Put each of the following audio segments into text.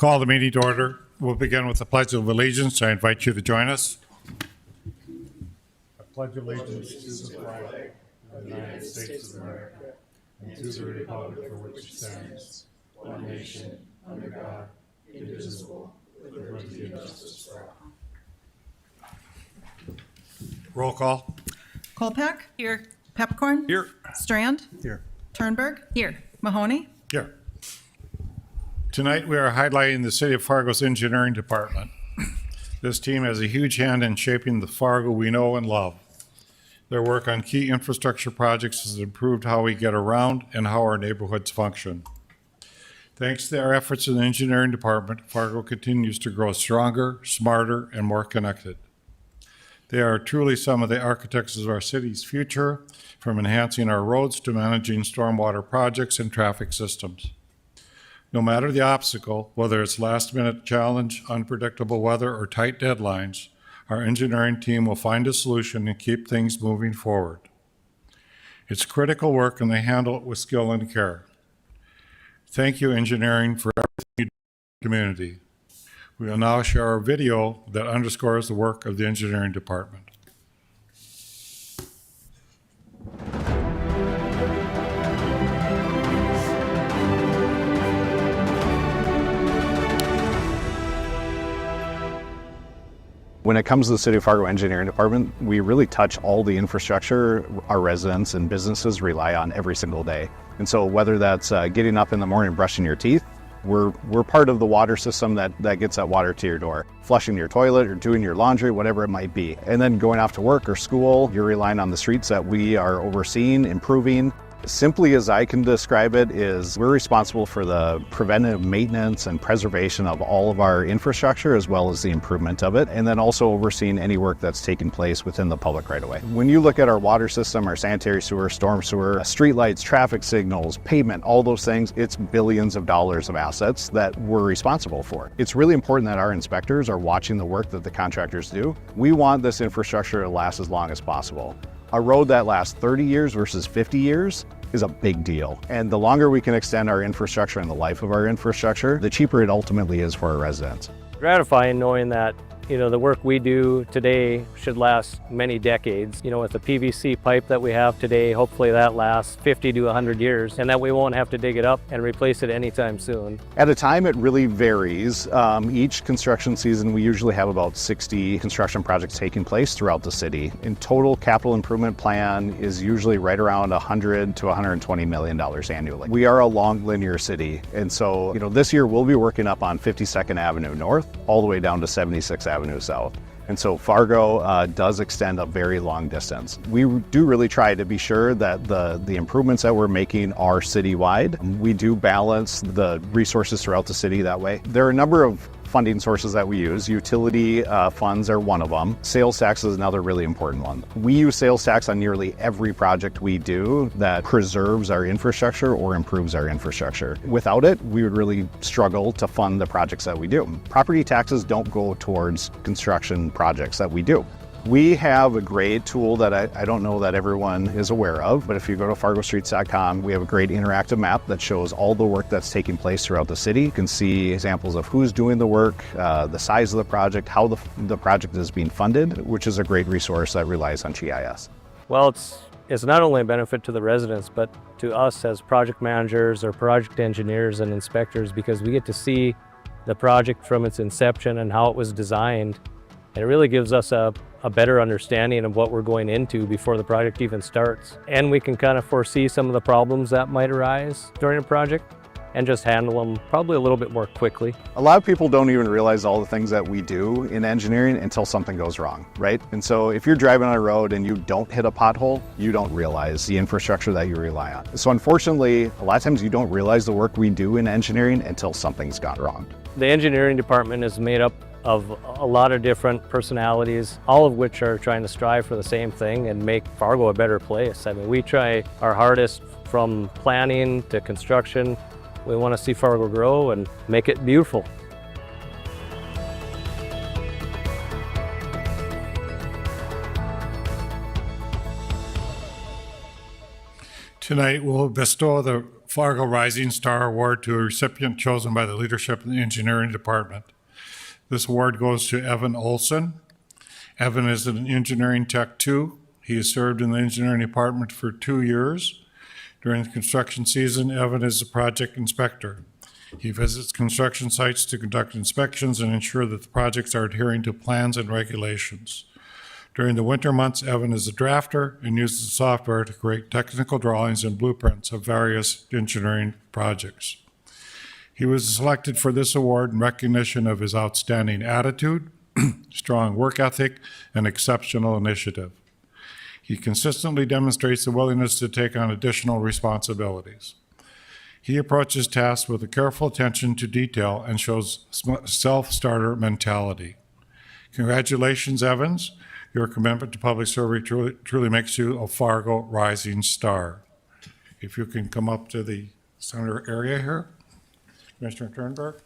Call the meeting to order. We'll begin with the Pledge of Allegiance. I invite you to join us. I pledge allegiance to the flag of the United States of America and to the republic for which it stands, one nation, under God, indivisible, with liberty and justice for all. Roll call. Kolpak? Here. Pepcorn? Here. Strand? Here. Turnberg? Here. Mahoney? Here. Tonight we are highlighting the City of Fargo's engineering department. This team has a huge hand in shaping the Fargo we know and love. Their work on key infrastructure projects has improved how we get around and how our neighborhoods function. Thanks to their efforts in the engineering department, Fargo continues to grow stronger, smarter, and more connected. They are truly some of the architects of our city's future, from enhancing our roads to managing stormwater projects and traffic systems. No matter the obstacle, whether it's last-minute challenge, unpredictable weather, or tight deadlines, our engineering team will find a solution and keep things moving forward. It's critical work, and they handle it with skill and care. Thank you, engineering, for everything you do in the community. We will now share a video that underscores the work of the engineering department. When it comes to the City of Fargo Engineering Department, we really touch all the infrastructure our residents and businesses rely on every single day. And so whether that's getting up in the morning, brushing your teeth, we're part of the water system that gets that water to your door. Flushing your toilet or doing your laundry, whatever it might be. And then going off to work or school, you're relying on the streets that we are overseeing, improving. Simply as I can describe it is we're responsible for the preventive maintenance and preservation of all of our infrastructure as well as the improvement of it, and then also overseeing any work that's taking place within the public right away. When you look at our water system, our sanitary sewer, storm sewer, streetlights, traffic signals, pavement, all those things, it's billions of dollars of assets that we're responsible for. It's really important that our inspectors are watching the work that the contractors do. We want this infrastructure to last as long as possible. A road that lasts 30 years versus 50 years is a big deal. And the longer we can extend our infrastructure and the life of our infrastructure, the cheaper it ultimately is for our residents. Gratifying knowing that the work we do today should last many decades. With the PVC pipe that we have today, hopefully that lasts 50 to 100 years and that we won't have to dig it up and replace it anytime soon. At a time, it really varies. Each construction season, we usually have about 60 construction projects taking place throughout the city. In total, capital improvement plan is usually right around $100 to $120 million annually. We are a long linear city. And so, this year we'll be working up on 52nd Avenue North all the way down to 76th Avenue South. And so Fargo does extend a very long distance. We do really try to be sure that the improvements that we're making are citywide. We do balance the resources throughout the city that way. There are a number of funding sources that we use. Utility funds are one of them. Sales tax is another really important one. We use sales tax on nearly every project we do that preserves our infrastructure or improves our infrastructure. Without it, we would really struggle to fund the projects that we do. Property taxes don't go towards construction projects that we do. We have a great tool that I don't know that everyone is aware of, but if you go to fargostreets.com, we have a great interactive map that shows all the work that's taking place throughout the city. You can see examples of who's doing the work, the size of the project, how the project is being funded, which is a great resource that relies on GIS. Well, it's not only a benefit to the residents, but to us as project managers or project engineers and inspectors, because we get to see the project from its inception and how it was designed. And it really gives us a better understanding of what we're going into before the project even starts. And we can kind of foresee some of the problems that might arise during a project and just handle them probably a little bit more quickly. A lot of people don't even realize all the things that we do in engineering until something goes wrong, right? And so if you're driving on a road and you don't hit a pothole, you don't realize the infrastructure that you rely on. So unfortunately, a lot of times you don't realize the work we do in engineering until something's gone wrong. The engineering department is made up of a lot of different personalities, all of which are trying to strive for the same thing and make Fargo a better place. I mean, we try our hardest from planning to construction. We want to see Fargo grow and make it beautiful. Tonight we'll bestow the Fargo Rising Star Award to a recipient chosen by the leadership in the engineering department. This award goes to Evan Olson. Evan is an engineering tech 2. He has served in the engineering department for 2 years. During the construction season, Evan is a project inspector. He visits construction sites to conduct inspections and ensure that the projects are adhering to plans and regulations. During the winter months, Evan is a drafter and uses software to create technical drawings and blueprints of various engineering projects. He was selected for this award in recognition of his outstanding attitude, strong work ethic, and exceptional initiative. He consistently demonstrates the willingness to take on additional responsibilities. He approaches tasks with a careful attention to detail and shows self-starter mentality. Congratulations, Evans. Your commitment to public service truly makes you a Fargo Rising Star. If you can come up to the center area here. Commissioner Turnberg.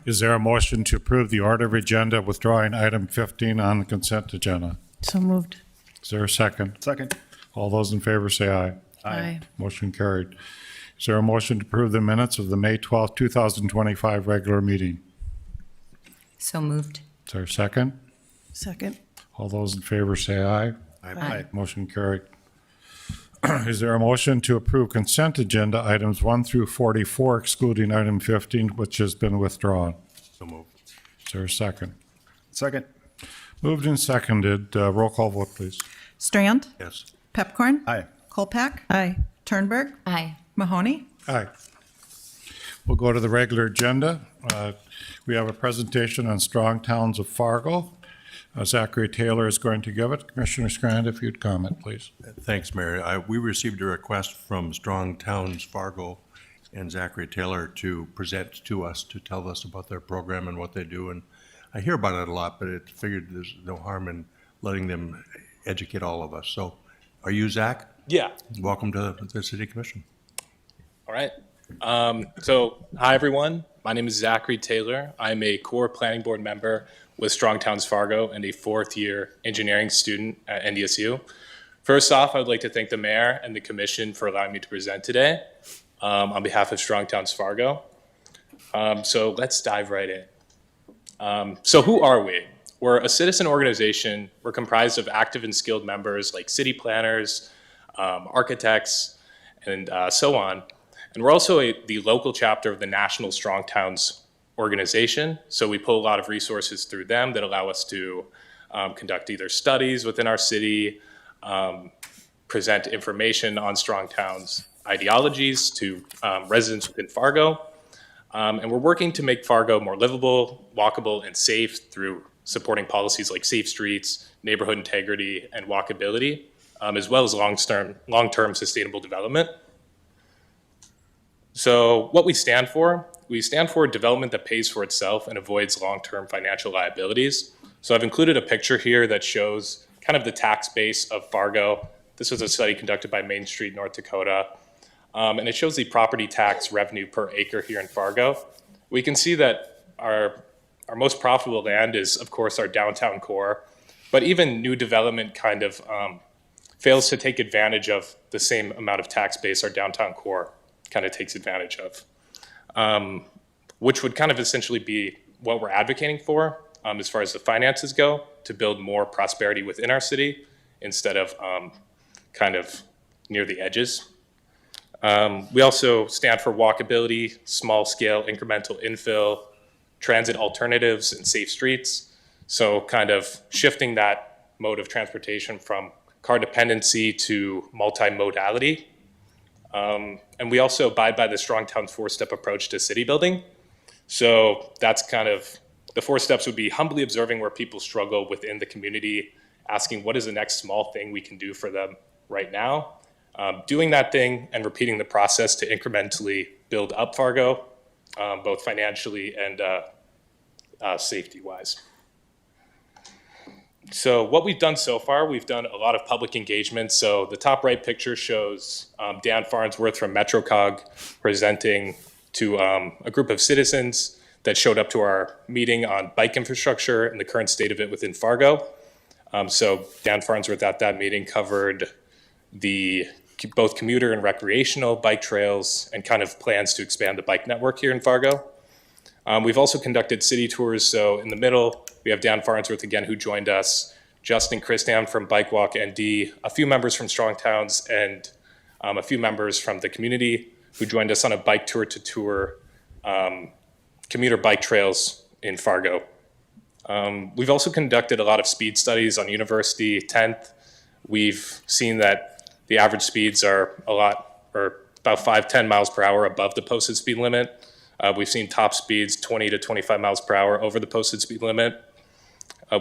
Is there a motion to approve the order of agenda withdrawing item 15 on the consent agenda? So moved. Is there a second? Second. All those in favor say aye. Aye. Motion carried. Is there a motion to approve the minutes of the May 12th, 2025 regular meeting? So moved. Is there a second? Second. All those in favor say aye. Aye. Motion carried. Is there a motion to approve consent agenda items 1 through 44 excluding item 15, which has been withdrawn? So moved. Is there a second? Second. Moved and seconded. Roll call vote, please. Strand. Yes. Pepcorn. Aye. Colpack. Aye. Turnberg. Aye. Mahoney. Aye. We'll go to the regular agenda. We have a presentation on strong towns of Fargo. Zachary Taylor is going to give it. Commissioner Scrand, if you'd comment, please. Thanks, Mayor. We received a request from Strong Towns Fargo and Zachary Taylor to present to us, to tell us about their program and what they do. And I hear about it a lot, but it figured there's no harm in letting them educate all of us. So are you Zach? Yeah. Welcome to the City Commission. All right. Hi, everyone. My name is Zachary Taylor. I'm a core planning board member with Strong Towns Fargo and a fourth-year engineering student at NDSU. First off, I would like to thank the mayor and the commission for allowing me to present today on behalf of Strong Towns Fargo. So let's dive right in. So who are we? We're a citizen organization. We're comprised of active and skilled members like city planners, architects, and so on. And we're also the local chapter of the National Strong Towns organization. So we pull a lot of resources through them that allow us to conduct either studies within our city, present information on strong towns ideologies to residents within Fargo. And we're working to make Fargo more livable, walkable, and safe through supporting policies like safe streets, neighborhood integrity, and walkability, as well as long-term sustainable development. So what we stand for development that pays for itself and avoids long-term financial liabilities. So I've included a picture here that shows kind of the tax base of Fargo. This was a study conducted by Main Street, North Dakota. And it shows the property tax revenue per acre here in Fargo. We can see that our most profitable land is, of course, our downtown core. But even new development kind of fails to take advantage of the same amount of tax base our downtown core kind of takes advantage of. Which would kind of essentially be what we're advocating for as far as the finances go, to build more prosperity within our city instead of kind of near the edges. We also stand for walkability, small scale incremental infill, transit alternatives, and safe streets. So kind of shifting that mode of transportation from car dependency to multimodality. And we also abide by the Strong Towns 4-step approach to city building. So that's kind of, the 4 steps would be humbly observing where people struggle within the community, asking what is the next small thing we can do for them right now, doing that thing and repeating the process to incrementally build up Fargo, both financially and safety-wise. So what we've done so far, we've done a lot of public engagement. So the top right picture shows Dan Farnsworth from MetroCog presenting to a group of citizens that showed up to our meeting on bike infrastructure and the current state of it within Fargo. So Dan Farnsworth at that meeting covered both commuter and recreational bike trails and kind of plans to expand the bike network here in Fargo. We've also conducted city tours. So in the middle, we have Dan Farnsworth again, who joined us, Justin Christam from Bike Walk ND, a few members from Strong Towns, and a few members from the community who joined us on a bike tour to tour commuter bike trails in Fargo. We've also conducted a lot of speed studies on University 10th. We've seen that the average speeds are about 5-10 miles per hour above the posted speed limit. We've seen top speeds 20 to 25 miles per hour over the posted speed limit.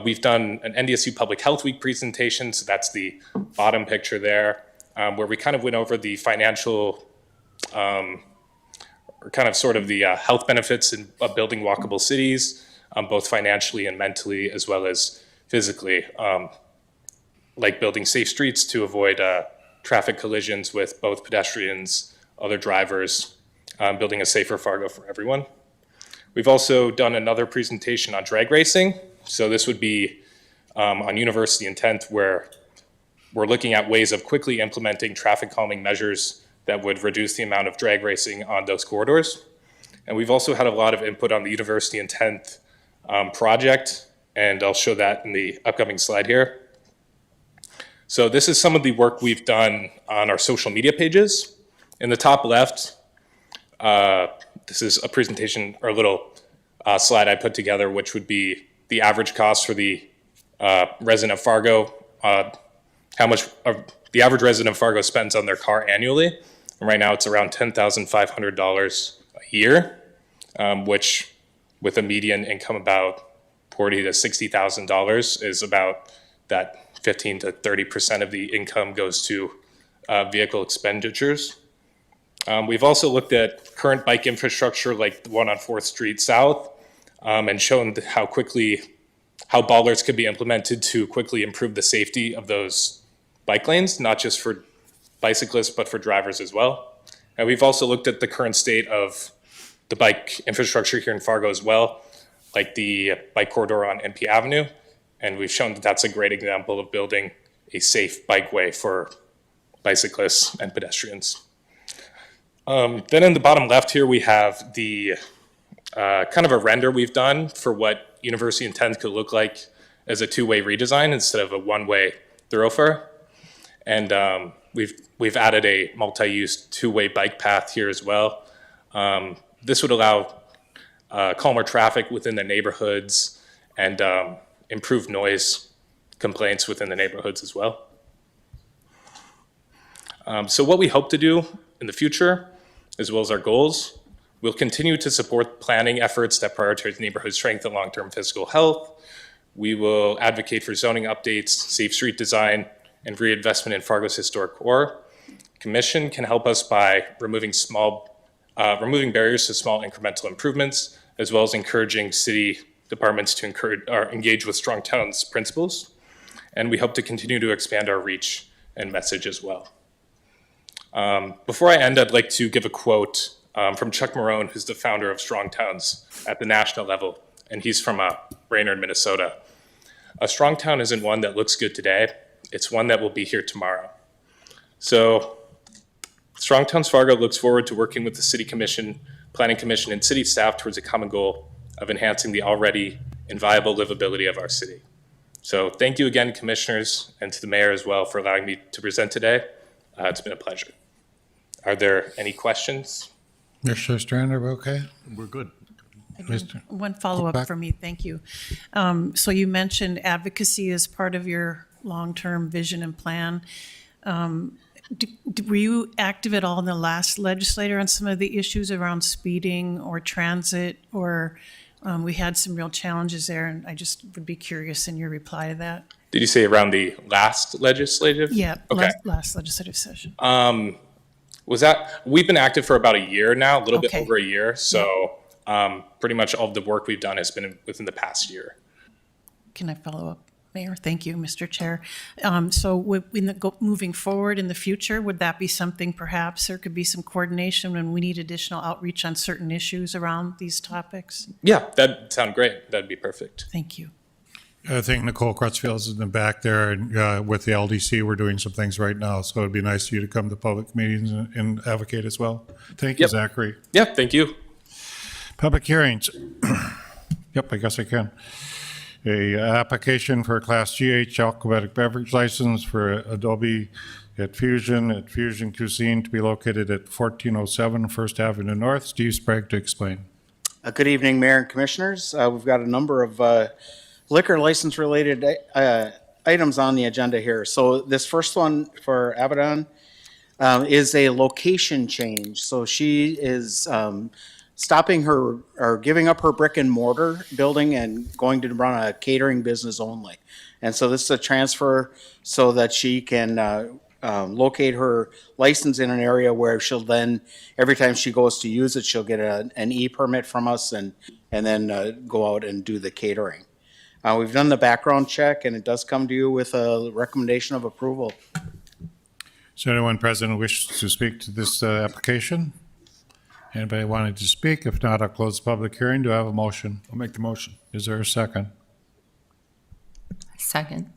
We've done an NDSU Public Health Week presentation, so that's the bottom picture there, where we kind of went over the financial, or kind of sort of the health benefits of building walkable cities, both financially and mentally, as well as physically, like building safe streets to avoid traffic collisions with both pedestrians, other drivers, building a safer Fargo for everyone. We've also done another presentation on drag racing. So this would be on University and 10th, where we're looking at ways of quickly implementing traffic calming measures that would reduce the amount of drag racing on those corridors. And we've also had a lot of input on the University and 10th project, and I'll show that in the upcoming slide here. So this is some of the work we've done on our social media pages. In the top left, this is a presentation or a little slide I put together, which would be the average cost for the resident of Fargo, how much the average resident of Fargo spends on their car annually. And right now it's around $10,500 a year, which with a median income about $40,000 to $60,000 is about that 15 to 30% of the income goes to vehicle expenditures. We've also looked at current bike infrastructure like the one on 4th Street South, and shown how bollards could be implemented to quickly improve the safety of those bike lanes, not just for bicyclists, but for drivers as well. And we've also looked at the current state of the bike infrastructure here in Fargo as well, like the bike corridor on NP Avenue. And we've shown that that's a great example of building a safe bikeway for bicyclists and pedestrians. Then in the bottom left here, we have the kind of a render we've done for what University and 10th could look like as a two-way redesign instead of a one-way thoroughfare. And we've added a multi-use two-way bike path here as well. This would allow calmer traffic within the neighborhoods and improve noise complaints within the neighborhoods as well. So what we hope to do in the future, as well as our goals, we'll continue to support planning efforts that prioritize neighborhood strength and long-term physical health. We will advocate for zoning updates, safe street design, and reinvestment in Fargo's historic core. Commission can help us by removing barriers to small incremental improvements, as well as encouraging city departments to engage with Strong Towns principles. And we hope to continue to expand our reach and message as well. Before I end, I'd like to give a quote from Chuck Marone, who's the founder of Strong Towns at the national level, and he's from Brainerd, Minnesota. A strong town isn't one that looks good today, it's one that will be here tomorrow. So Strong Towns Fargo looks forward to working with the City Commission, Planning Commission, and city staff towards a common goal of enhancing the already inviolable livability of our city. So thank you again, commissioners, and to the mayor as well for allowing me to present today. It's been a pleasure. Are there any questions? Mr. Strander, we okay? We're good. Mr. One follow-up Back. for me, thank you. So you mentioned advocacy as part of your long-term vision and plan. Were you active at all in the last legislature on some of the issues around speeding or transit? Or we had some real challenges there, and I just would be curious in your reply to that. Did you say around the last legislative? Yeah, Okay. last legislative session. We've been active for about a year now, a little bit Okay. over a year. So pretty much all of the work we've done has been within the past year. Can I follow up, Mayor? Thank you, Mr. Chair. So moving forward in the future, would that be something perhaps there could be some coordination when we need additional outreach on certain issues around these topics? Yeah, that'd sound great. That'd be perfect. Thank you. I think Nicole Crutchfield's in the back there, and with the LDC, we're doing some things right now, so it'd be nice for you to come to public meetings and advocate as well. Thank you, Yep. Zachary. Yeah, thank you. Public hearings. Yep, I guess I can. A application for a Class GH alcoholic beverage license for Adobe at Fusion Cuisine to be located at 1407 First Avenue North. Steve Sprague to explain. Good evening, Mayor and Commissioners. We've got a number of liquor license related items on the agenda here. So this first one for Abaddon is a location change. So she is stopping her or giving up her brick and mortar building and going to run a catering business only. And so this is a transfer so that she can locate her license in an area where she'll then, every time she goes to use it, she'll get an E-permit from us and then go out and do the catering. We've done the background check, and it does come to you with a recommendation of approval. Is there anyone present who wishes to speak to this application? Anybody wanting to speak? If not, I'll close the public hearing. Do I have a motion? I'll make the motion. Is there a second? Second.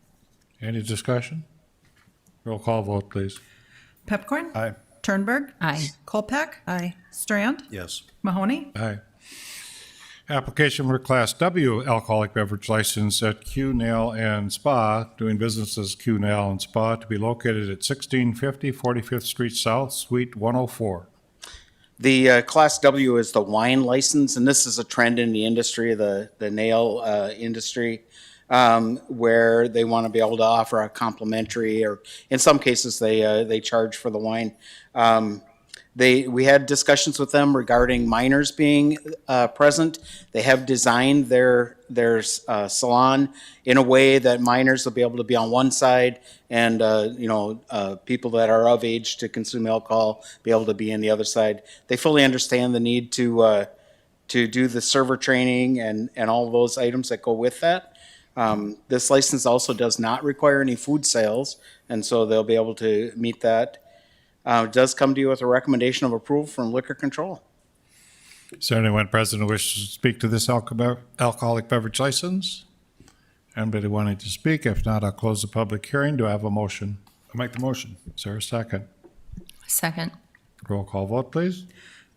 Any discussion? Roll call vote, please. Pepcorn? Aye. Turnberg? Aye. Kolpak? Aye. Strand? Yes. Mahoney? Aye. Application for Class W alcoholic beverage license at Q Nail and Spa, doing business as Q Nail and Spa, to be located at 1650 45th Street South, Suite 104. The Class W is the wine license, and this is a trend in the industry, the nail industry, where they want to be able to offer a complimentary, or in some cases they charge for the wine. We had discussions with them regarding minors being present. They have designed their salon in a way that minors will be able to be on one side, and people that are of age to consume alcohol be able to be on the other side. They fully understand the need to do the server training and all those items that go with that. This license also does not require any food sales, and so they'll be able to meet that. It does come to you with a recommendation of approval from Liquor Control. Is there anyone present who wishes to speak to this alcoholic beverage license? Anybody wanting to speak? If not, I'll close the public hearing. Do I have a motion? I'll make the motion. Is there a second? Second. Roll call vote, please.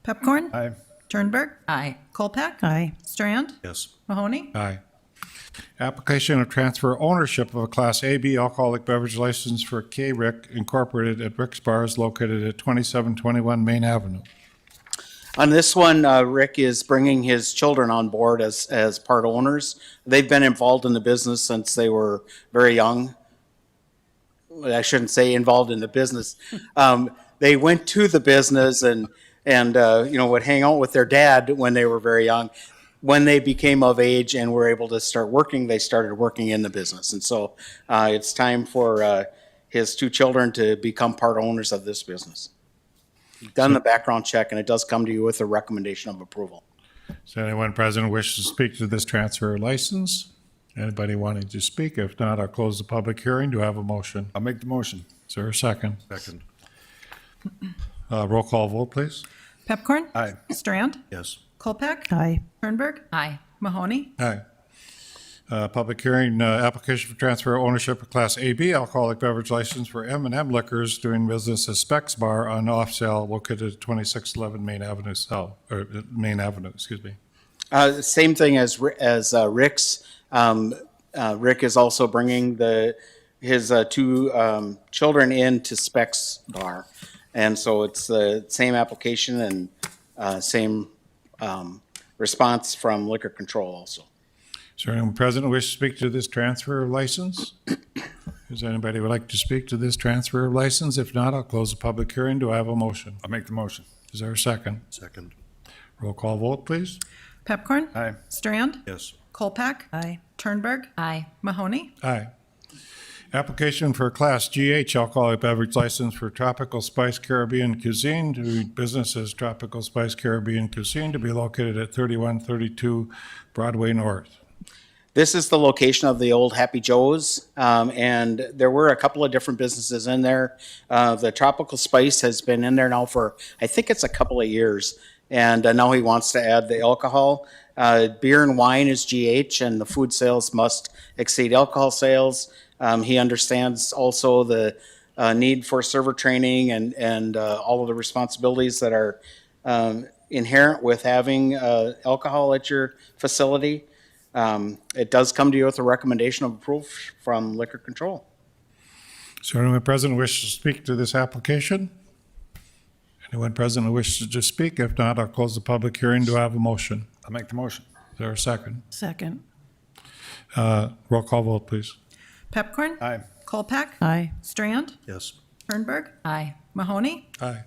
Pepcorn? Aye. Turnberg? Aye. Kolpak? Aye. Strand? Yes. Mahoney? Aye. Application of transfer ownership of a Class AB alcoholic beverage license for K-Rick Incorporated at Rick's Bars located at 2721 Main Avenue. On this one, Rick is bringing his children on board as part owners. They've been involved in the business since they were very young. I shouldn't say involved in the business. They went to the business and would hang out with their dad when they were very young. When they became of age and were able to start working, they started working in the business. And so it's time for his two children to become part owners of this business. Done the background check, and it does come to you with a recommendation of approval. Is there anyone present who wishes to speak to this transfer license? Anybody wanting to speak? If not, I'll close the public hearing. Do I have a motion? I'll make the motion. Is there a second? Second. Roll call vote, please. Pepcorn? Aye. Strand? Yes. Kolpak? Aye. Turnberg? Aye. Mahoney? Aye. Public hearing, application for transfer of ownership of Class AB alcoholic beverage license for M&M Liquors doing business as Specs Bar on off sale located at 2611 Main Avenue South, or Main Avenue, excuse me. Same thing as Rick's. Rick is also bringing his two children into Specs Bar. And so it's the same application and same response from liquor control also. Is there anyone present who wishes to speak to this transfer of license? Is anybody who would like to speak to this transfer of license? If not, I'll close the public hearing. Do I have a motion? I'll make the motion. Is there a second? Second. Roll call vote, please. Pepcorn? Aye. Strand? Yes. Kolpak? Aye. Turnberg? Aye. Mahoney? Aye. Application for a Class GH alcoholic beverage license for Tropical Spice Caribbean Cuisine to businesses Tropical Spice Caribbean Cuisine to be located at 3132 Broadway North. This is the location of the old Happy Joe's, and there were a couple of different businesses in there. The Tropical Spice has been in there now for, I think it's a couple of years, and now he wants to add the alcohol. Beer and wine is GH, and the food sales must exceed alcohol sales. He understands also the need for server training and all of the responsibilities that are inherent with having alcohol at your facility. It does come to you with a recommendation of approval from Liquor Control. Is there anyone present who wishes to speak to this application? Anyone present who wishes to speak? If not, I'll close the public hearing. Do I have a motion? I'll make the motion. Is there a second? Second. Roll call vote, please. Pepcorn? Aye. Kolpak? Aye. Strand? Yes. Turnberg? Aye. Mahoney? Aye.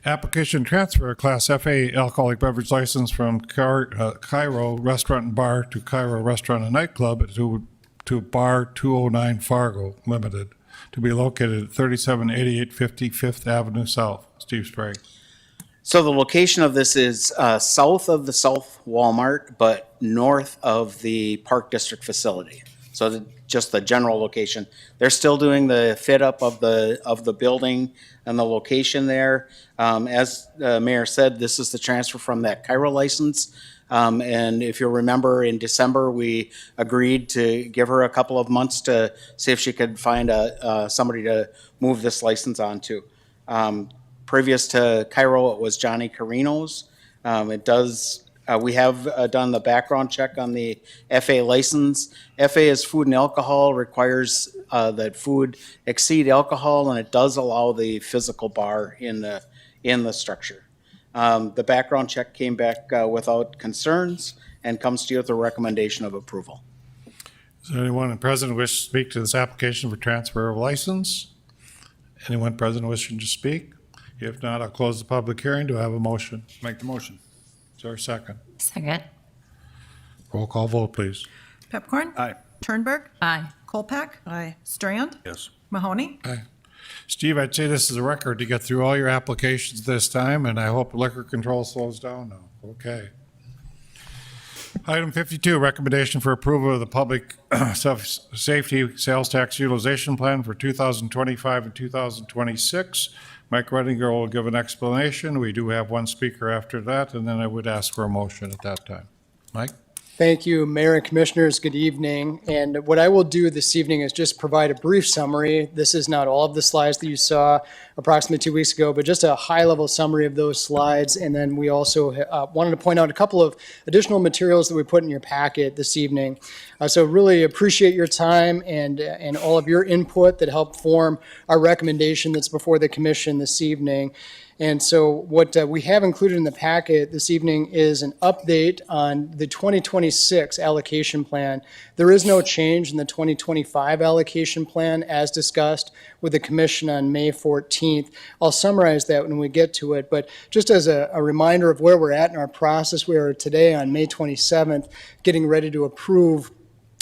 Application transfer a Class FA alcoholic beverage license from Cairo Restaurant and Bar to Cairo Restaurant and Nightclub to Bar 209 Fargo Limited to be located at 378850 Fifth Avenue South. Steve Sprague. So the location of this is south of the South Walmart, but north of the Park District facility. So just the general location. They're still doing the fit up of the building and the location there. As the mayor said, this is the transfer from that Cairo license. And if you'll remember, in December, we agreed to give her a couple of months to see if she could find somebody to move this license on to. Previous to Cairo, it was Johnny Carino's. We have done the background check on the FA license. FA is food and alcohol, requires that food exceed alcohol, and it does allow the physical bar in the structure. The background check came back without concerns and comes to you with a recommendation of approval. Is there anyone present who wishes to speak to this application for transfer of license? Anyone present wishing to speak? If not, I'll close the public hearing. Do I have a motion? Make the motion. Is there a second? Second. Roll call vote, please. Pepcorn? Aye. Turnberg? Aye. Kolpak? Aye. Strand? Yes. Mahoney? Aye. Steve, I'd say this is a record to get through all your applications this time, and I hope liquor control slows down now. Okay. Item 52, recommendation for approval of the public safety sales tax utilization plan for 2025 and 2026. Mike Redinger will give an explanation. We do have one speaker after that, and then I would ask for a motion at that time. Mike? Thank you, Mayor and Commissioners. Good evening. And what I will do this evening is just provide a brief summary. This is not all of the slides that you saw approximately 2 weeks ago, but just a high-level summary of those slides. And then we also wanted to point out a couple of additional materials that we put in your packet this evening. So really appreciate your time and all of your input that helped form our recommendation that's before the Commission this evening. And so what we have included in the packet this evening is an update on the 2026 allocation plan. There is no change in the 2025 allocation plan as discussed with the Commission on May 14th. I'll summarize that when we get to it, but just as a reminder of where we're at in our process, we are today on May 27th getting ready to approve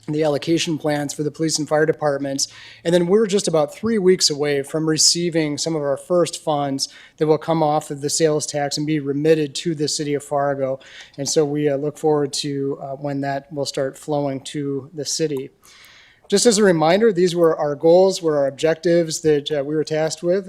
the allocation plans for the police and fire departments. And then we're just about 3 weeks away from receiving some of our first funds that will come off of the sales tax and be remitted to the city of Fargo. And so we look forward to when that will start flowing to the city. Just as a reminder, these were our goals, were our objectives that we were tasked with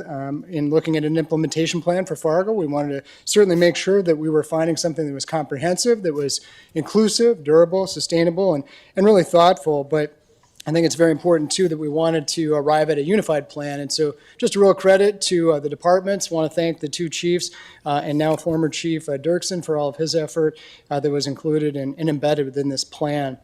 in looking at an implementation plan for Fargo. We wanted to certainly make sure that we were finding something that was comprehensive, that was inclusive, durable, sustainable, and really thoughtful. But I think it's very important, too, that we wanted to arrive at a unified plan. And so just a real credit to the departments. I want to thank the two chiefs and now former Chief Dirksen for all of his effort that was included and embedded within this plan.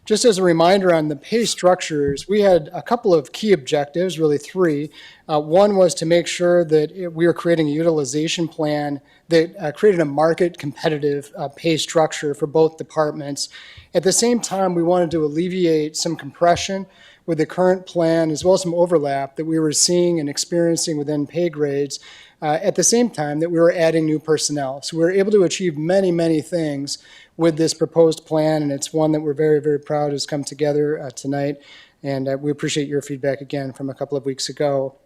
Just as a reminder on the pay structures, we had a couple of key objectives, really three. One was to make sure that we were creating a utilization plan that created a market competitive pay structure for both departments. At the same time, we wanted to alleviate some compression with the current plan, as well as some overlap that we were seeing and experiencing within pay grades, at the same time that we were adding new personnel. So we were able to achieve many, many things with this proposed plan, and it's one that we're very, very proud has come together tonight. And we appreciate your feedback again from a couple of weeks ago.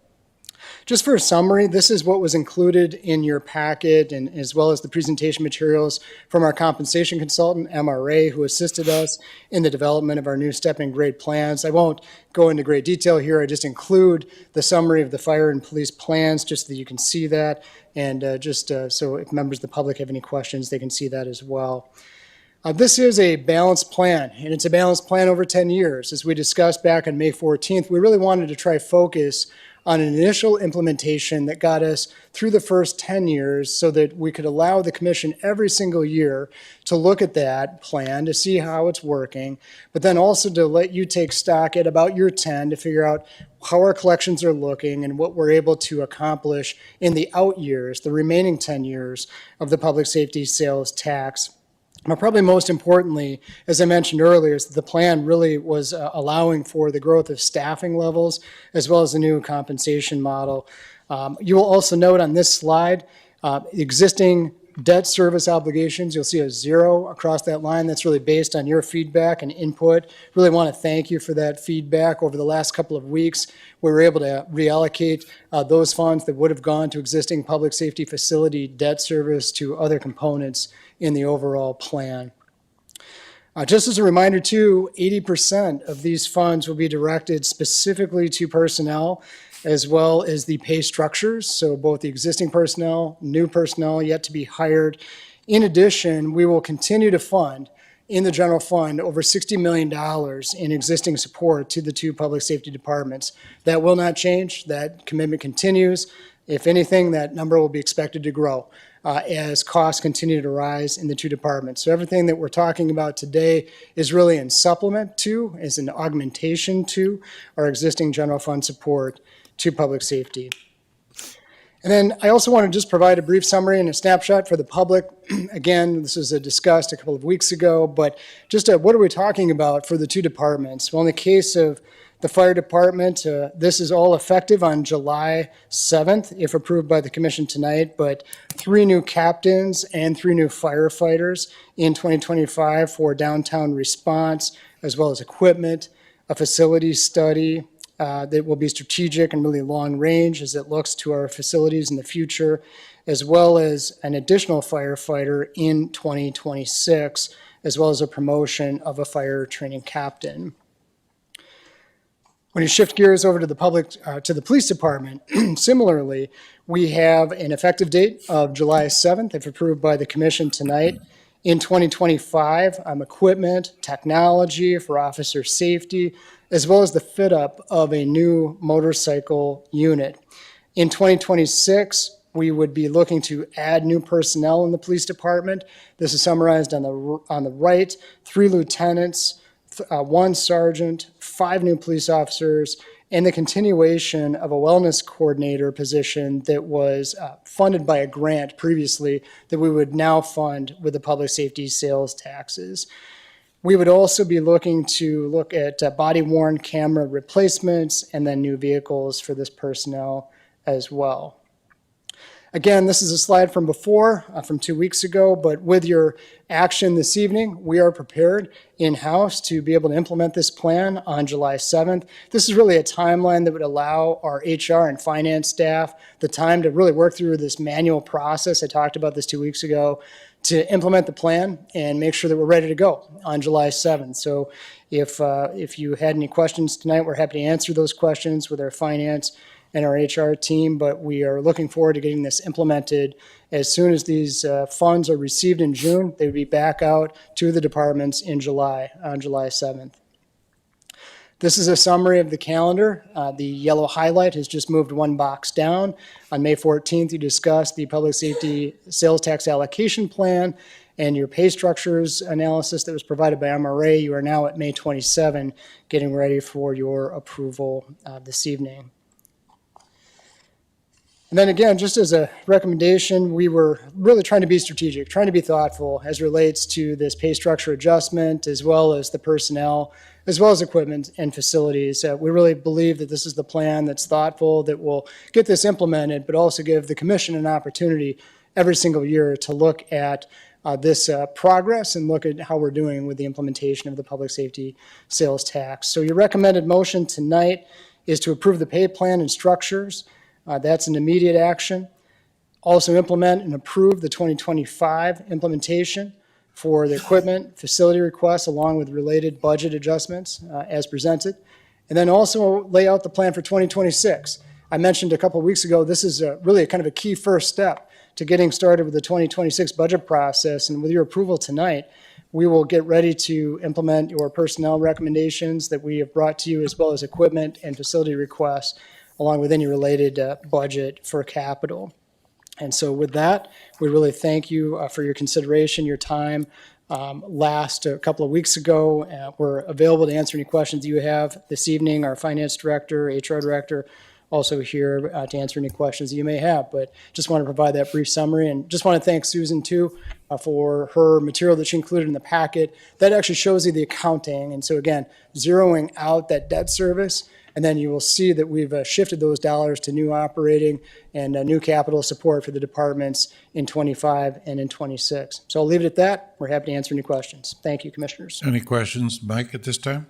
Just for a summary, this is what was included in your packet, and as well as the presentation materials from our compensation consultant, MRA, who assisted us in the development of our new stepping grade plans. I won't go into great detail here. I just include the summary of the fire and police plans just so that you can see that, and so if members of the public have any questions, they can see that as well. This is a balanced plan, and it's a balanced plan over 10 years. As we discussed back on May 14th, we really wanted to try focus on an initial implementation that got us through the first 10 years so that we could allow the commission every single year to look at that plan to see how it's working, but then also to let you take stock at about year 10 to figure out how our collections are looking and what we're able to accomplish in the out years, the remaining 10 years of the public safety sales tax. But probably most importantly, as I mentioned earlier, is that the plan really was allowing for the growth of staffing levels as well as the new compensation model. You will also note on this slide, existing debt service obligations, you'll see a 0 across that line. That's really based on your feedback and input. Really want to thank you for that feedback. Over the last couple of weeks, we were able to reallocate those funds that would have gone to existing public safety facility debt service to other components in the overall plan. Just as a reminder too, 80% of these funds will be directed specifically to personnel as well as the pay structures. So both the existing personnel, new personnel yet to be hired. In addition, we will continue to fund in the general fund over $60 million in existing support to the two public safety departments. That will not change. That commitment continues. If anything, that number will be expected to grow as costs continue to rise in the two departments. So everything that we're talking about today is really in supplement to, is an augmentation to our existing general fund support to public safety. And then I also want to just provide a brief summary and a snapshot for the public. Again, this was discussed a couple of weeks ago, but just what are we talking about for the two departments? Well, in the case of the fire department, this is all effective on July 7th, if approved by the commission tonight, but 3 new captains and 3 new firefighters in 2025 for downtown response, as well as equipment, a facility study that will be strategic and really long range as it looks to our facilities in the future, as well as an additional firefighter in 2026, as well as a promotion of a fire training captain. When you shift gears over to the police department, similarly, we have an effective date of July 7th, if approved by the commission tonight. In 2025, equipment, technology for officer safety, as well as the fit up of a new motorcycle unit. In 2026, we would be looking to add new personnel in the police department. This is summarized on the right, 3 lieutenants, 1 sergeant, 5 new police officers, and the continuation of a wellness coordinator position that was funded by a grant previously that we would now fund with the public safety sales taxes. We would also be looking at body-worn camera replacements and then new vehicles for this personnel as well. Again, this is a slide from before, from 2 weeks ago, but with your action this evening, we are prepared in-house to be able to implement this plan on July 7th. This is really a timeline that would allow our HR and finance staff the time to really work through this manual process. I talked about this 2 weeks ago, to implement the plan and make sure that we're ready to go on July 7th. So if you had any questions tonight, we're happy to answer those questions with our finance and our HR team, but we are looking forward to getting this implemented. As soon as these funds are received in June, they would be back out to the departments in July, on July 7th. This is a summary of the calendar. The yellow highlight has just moved 1 box down. On May 14th, you discussed the public safety sales tax allocation plan, And your pay structures analysis that was provided by MRA, you are now at May 27, getting ready for your approval this evening. And then again, just as a recommendation, we were really trying to be strategic, trying to be thoughtful as relates to this pay structure adjustment, as well as the personnel, as well as equipment and facilities. We really believe that this is the plan that's thoughtful, that will get this implemented, but also give the commission an opportunity every single year to look at this progress and look at how we're doing with the implementation of the public safety sales tax. So your recommended motion tonight is to approve the pay plan and structures. That's an immediate action. Also implement and approve the 2025 implementation for the equipment, facility requests, along with related budget adjustments as presented. And then also lay out the plan for 2026. I mentioned a couple of weeks ago, this is really kind of a key first step to getting started with the 2026 budget process. And with your approval tonight, we will get ready to implement your personnel recommendations that we have brought to you, as well as equipment and facility requests, along with any related budget for capital. And so with that, we really thank you for your consideration, your time. Last a couple of weeks ago, we're available to answer any questions you have this evening. Our finance director, HR director, also here to answer any questions that you may have. But just want to provide that brief summary, and just want to thank Susan too for her material that she included in the packet. That actually shows you the accounting. And so again, zeroing out that debt service, and then you will see that we've shifted those dollars to new operating and new capital support for the departments in 25 and in 26. So I'll leave it at that. We're happy to answer any questions. Thank you, Commissioners. Any questions, Mike, at this time?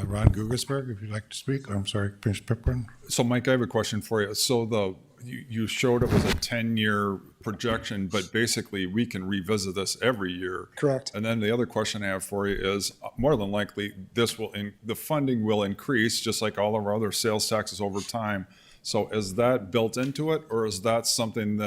Ron Gugelsberg, if you'd like to speak. I'm sorry, Commissioner Pipkin. So Mike, I have a question for you. So you showed it was a 10-year projection, but basically we can revisit this every year. Correct. And then the other question I have for you is, more than likely, the funding will increase just like all of our other sales taxes over time. So is that built into it, or is that something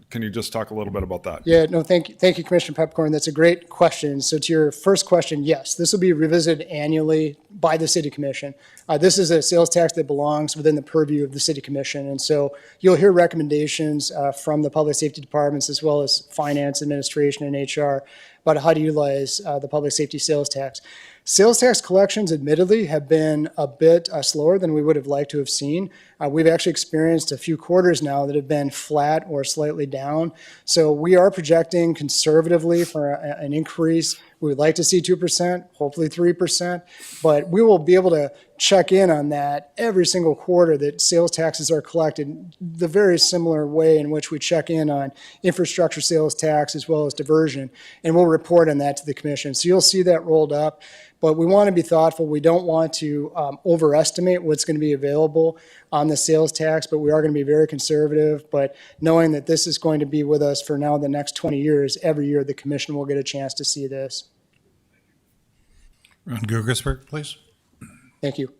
can you just talk a little bit about that? Yeah, no, thank you, Commissioner Pepcorn. That's a great question. So to your first question, yes, this will be revisited annually by the City Commission. This is a sales tax that belongs within the purview of the City Commission. And so you'll hear recommendations from the public safety departments, as well as finance, administration, and HR about how to utilize the public safety sales tax. Sales tax collections, admittedly, have been a bit slower than we would have liked to have seen. We've actually experienced a few quarters now that have been flat or slightly down. So we are projecting conservatively for an increase. We would like to see 2%, hopefully 3%, but we will be able to check in on that every single quarter that sales taxes are collected, the very similar way in which we check in on infrastructure sales tax as well as diversion, and we'll report on that to the commission. So you'll see that rolled up, but we want to be thoughtful. We don't want to overestimate what's going to be available on the sales tax, but we are going to be very conservative. But knowing that this is going to be with us for now the next 20 years, every year the commission will get a chance to see this. Ron Gugelsberg, please. Thank you.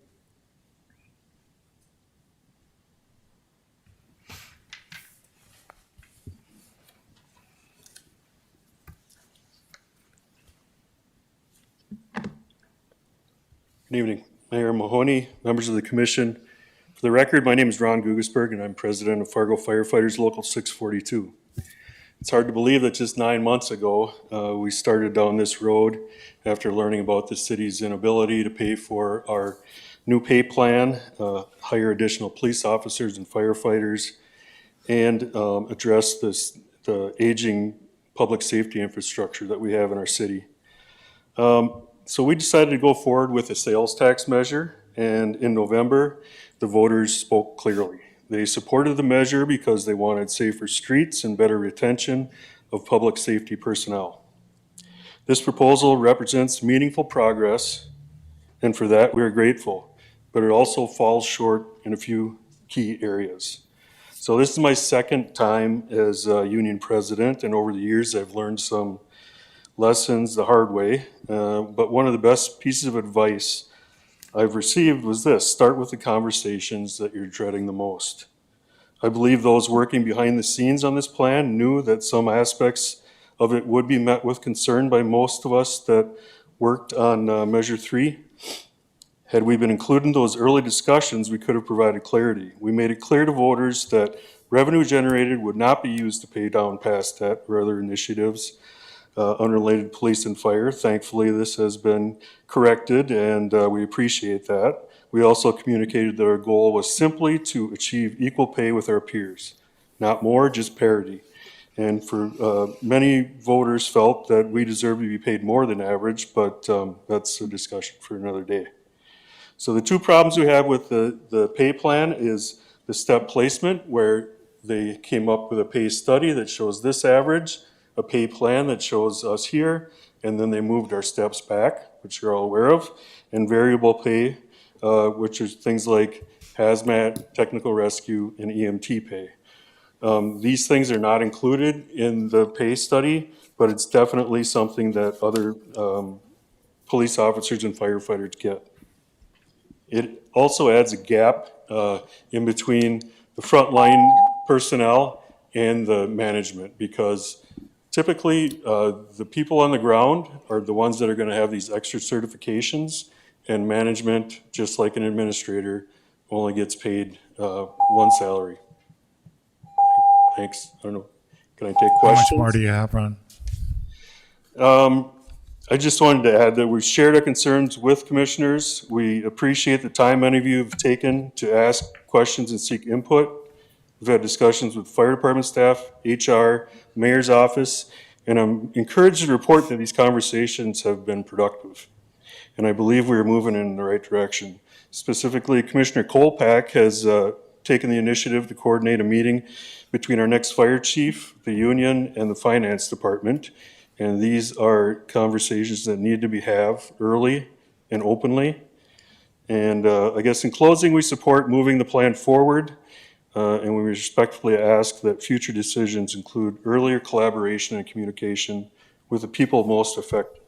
Good evening, Mayor Mahoney, members of the commission. For the record, my name is Ron Gugelsberg, and I'm president of Fargo Firefighters Local 642. It's hard to believe that just 9 months ago, we started down this road after learning about the city's inability to pay for our new pay plan, hire additional police officers and firefighters, and address the aging public safety infrastructure that we have in our city. So we decided to go forward with a sales tax measure, and in November, the voters spoke clearly. They supported the measure because they wanted safer streets and better retention of public safety personnel. This proposal represents meaningful progress, and for that we are grateful, but it also falls short in a few key areas. So this is my second time as union president, and over the years I've learned some lessons the hard way, but one of the best pieces of advice I've received was this: start with the conversations that you're dreading the most. I believe those working behind the scenes on this plan knew that some aspects of it would be met with concern by most of us that worked on Measure 3. Had we been included in those early discussions, we could have provided clarity. We made it clear to voters that revenue generated would not be used to pay down past debt or other initiatives unrelated to police and fire. Thankfully, this has been corrected, and we appreciate that. We also communicated that our goal was simply to achieve equal pay with our peers. Not more, just parity. And for many voters felt that we deserve to be paid more than average, but that's a discussion for another day. So the two problems we have with the pay plan is the step placement, where they came up with a pay study that shows this average, a pay plan that shows us here, and then they moved our steps back, which you're all aware of, and variable pay, which is things like hazmat, technical rescue, and EMT pay. These things are not included in the pay study, but it's definitely something that other police officers and firefighters get. It also adds a gap in between the frontline personnel and the management, because typically the people on the ground are the ones that are going to have these extra certifications, and management, just like an administrator, only gets paid one salary. Thanks. I don't know. Can I take How questions? much more do you have, Ron? I just wanted to add that we've shared our concerns with commissioners. We appreciate the time many of you have taken to ask questions and seek input. We've had discussions with fire department staff, HR, mayor's office, and I'm encouraged to report that these conversations have been productive. And I believe we are moving in the right direction. Specifically, Commissioner Kolpak has taken the initiative to coordinate a meeting between our next fire chief, the union, and the finance department. And these are conversations that need to be had early and openly. And I guess in closing, we support moving the plan forward, and we respectfully ask that future decisions include earlier collaboration and communication with the people most affected.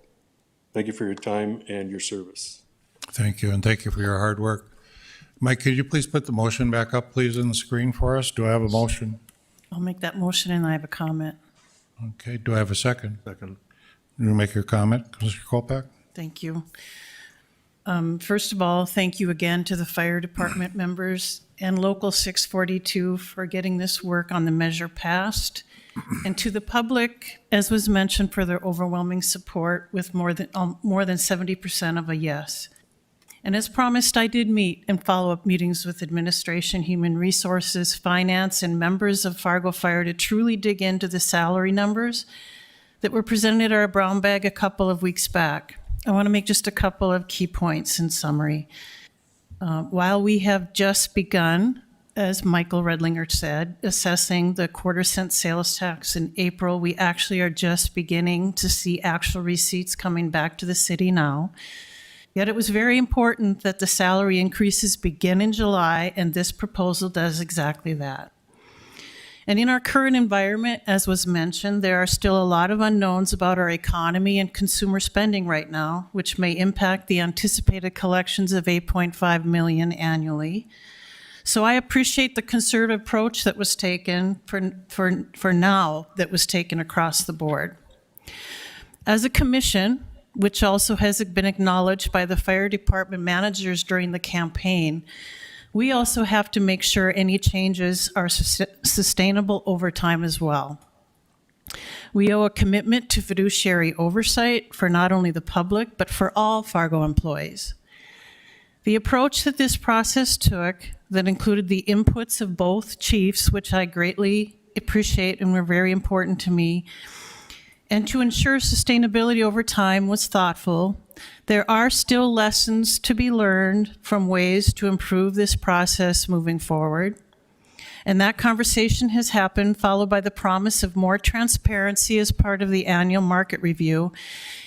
Thank you for your time and your service. Thank you, and thank you for your hard work. Mike, could you please put the motion back up, please, on the screen for us? Do I have a motion? I'll make that motion and I have a comment. Okay, do I have a second? Second. You make your comment, Mr. Kolpak? Thank you. First of all, thank you again to the fire department members and Local 642 for getting this work on the measure passed, and to the public, as was mentioned, for their overwhelming support with more than 70% of a yes. And as promised, I did meet and follow-up meetings with administration, human resources, finance, and members of Fargo Fire to truly dig into the salary numbers that were presented at our brown bag a couple of weeks back. I want to make just a couple of key points in summary. While we have just begun, as Michael Redlinger said, assessing the quarter-cent sales tax in April, we actually are just beginning to see actual receipts coming back to the city now. Yet it was very important that the salary increases begin in July, and this proposal does exactly that. And in our current environment, as was mentioned, there are still a lot of unknowns about our economy and consumer spending right now, which may impact the anticipated collections of $8.5 million annually. So I appreciate the conservative approach that was taken for now, that was taken across the board. As a commission, which also has been acknowledged by the fire department managers during the campaign, we also have to make sure any changes are sustainable over time as well. We owe a commitment to fiduciary oversight for not only the public, but for all Fargo employees. The approach that this process took, that included the inputs of both chiefs, which I greatly appreciate and were very important to me, and to ensure sustainability over time, was thoughtful. There are still lessons to be learned from ways to improve this process moving forward. And that conversation has happened, followed by the promise of more transparency as part of the annual market review,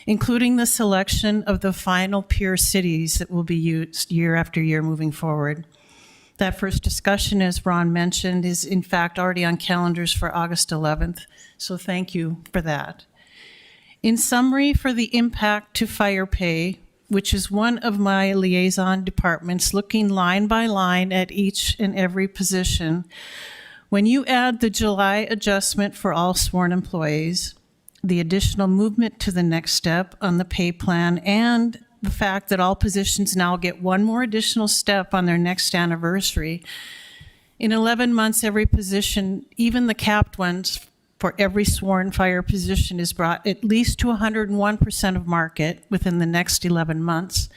including the selection of the final peer cities that will be used year after year moving forward. That first discussion, as Ron mentioned, is in fact already on calendars for August 11th. So thank you for that. In summary, for the impact to fire pay, which is one of my liaison departments, looking line by line at each and every position, when you add the July adjustment for all sworn employees, the additional movement to the next step on the pay plan, and the fact that all positions now get one more additional step on their next anniversary. In 11 months, every position, even the capped ones, for every sworn fire position is brought at least to 101% of market within the next 11 months.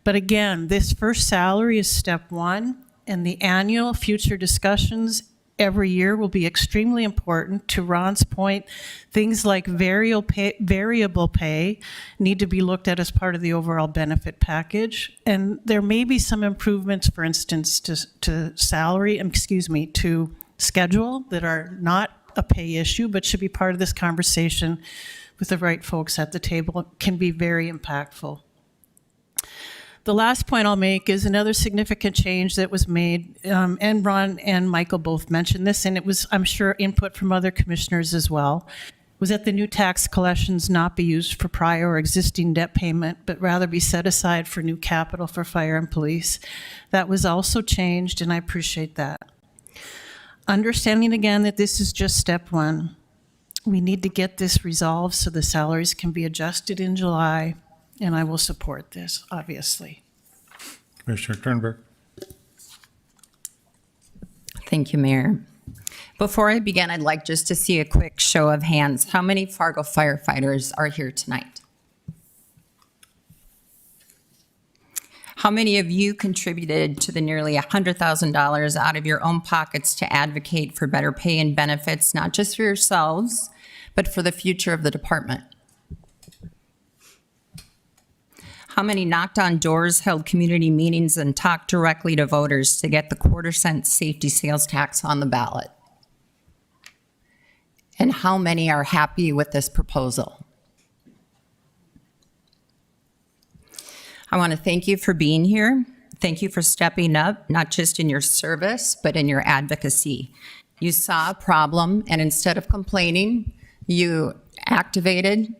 But again, this first salary is step one, and the annual future discussions every year will be extremely important. To Ron's point, things like variable pay need to be looked at as part of the overall benefit package. And there may be some improvements, for instance, to schedule that are not a pay issue, but should be part of this conversation with the right folks at the table. Can be very impactful. The last point I'll make is another significant change that was made, and Ron and Michael both mentioned this, and it was, I'm sure, input from other commissioners as well, was that the new tax collections not be used for prior or existing debt payment, but rather be set aside for new capital for fire and police. That was also changed, and I appreciate that. Understanding again that this is just step one. We need to get this resolved so the salaries can be adjusted in July, and I will support this, obviously. Commissioner Turnberg. Thank you, Mayor. Before I begin, I'd like just to see a quick show of hands. How many Fargo firefighters are here tonight? How many of you contributed to the nearly $100,000 out of your own pockets to advocate for better pay and benefits, not just for yourselves, but for the future of the department? How many knocked on doors, held community meetings, and talked directly to voters to get the quarter-cent safety sales tax on the ballot? And how many are happy with this proposal? I want to thank you for being here. Thank you for stepping up, not just in your service, but in your advocacy. You saw a problem, and instead of complaining, you activated,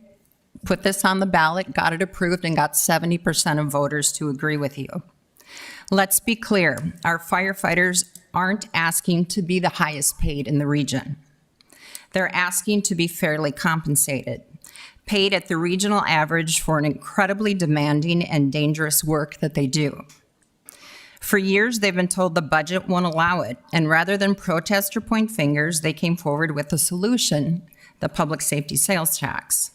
put this on the ballot, got it approved, and got 70% of voters to agree with you. Let's be clear, our firefighters aren't asking to be the highest paid in the region. They're asking to be fairly compensated, paid at the regional average for an incredibly demanding and dangerous work that they do. For years, they've been told the budget won't allow it, and rather than protest or point fingers, they came forward with a solution, the public safety sales tax.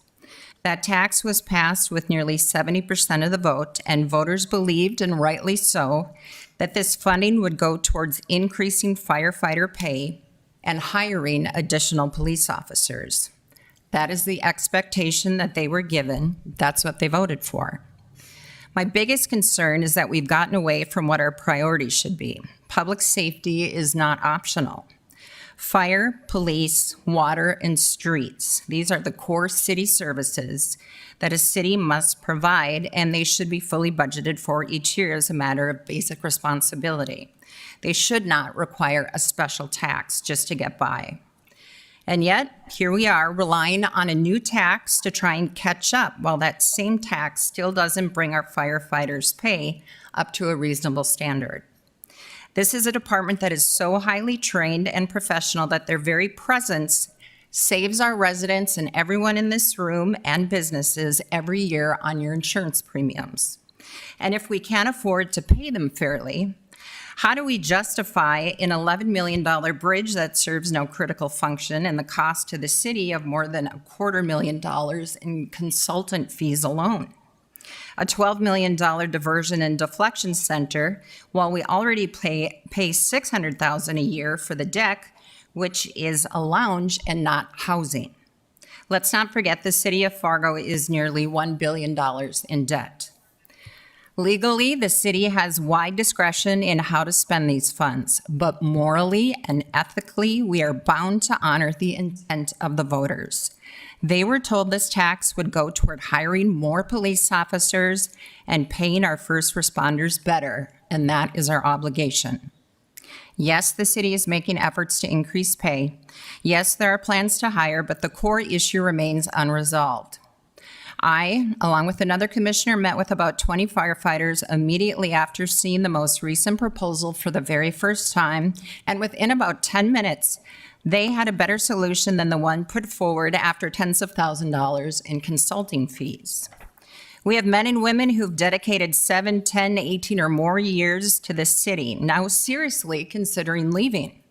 That tax was passed with nearly 70% of the vote, and voters believed, and rightly so, that this funding would go towards increasing firefighter pay and hiring additional police officers. That is the expectation that they were given. That's what they voted for. My biggest concern is that we've gotten away from what our priorities should be. Public safety is not optional. Fire, police, water, and streets. These are the core city services that a city must provide, and they should be fully budgeted for each year as a matter of basic responsibility. They should not require a special tax just to get by. And yet, here we are relying on a new tax to try and catch up, while that same tax still doesn't bring our firefighters' pay up to a reasonable standard. This is a department that is so highly trained and professional that their very presence saves our residents and everyone in this room and businesses every year on your insurance premiums. And if we can't afford to pay them fairly, how do we justify an $11 million bridge that serves no critical function and the cost to the city of more than $250,000 in consultant fees alone? A $12 million diversion and deflection center, while we already pay $600,000 a year for the deck, which is a lounge and not housing. Let's not forget the city of Fargo is nearly $1 billion in debt. Legally, the city has wide discretion in how to spend these funds, but morally and ethically, we are bound to honor the intent of the voters. They were told this tax would go toward hiring more police officers and paying our first responders better, and that is our obligation. Yes, the city is making efforts to increase pay. Yes, there are plans to hire, but the core issue remains unresolved. I, along with another commissioner, met with about 20 firefighters immediately after seeing the most recent proposal for the very first time, and within about 10 minutes, they had a better solution than the one put forward after tens of thousands of dollars in consulting fees. We have men and women who've dedicated 7, 10, 18, or more years to this city, now seriously considering leaving.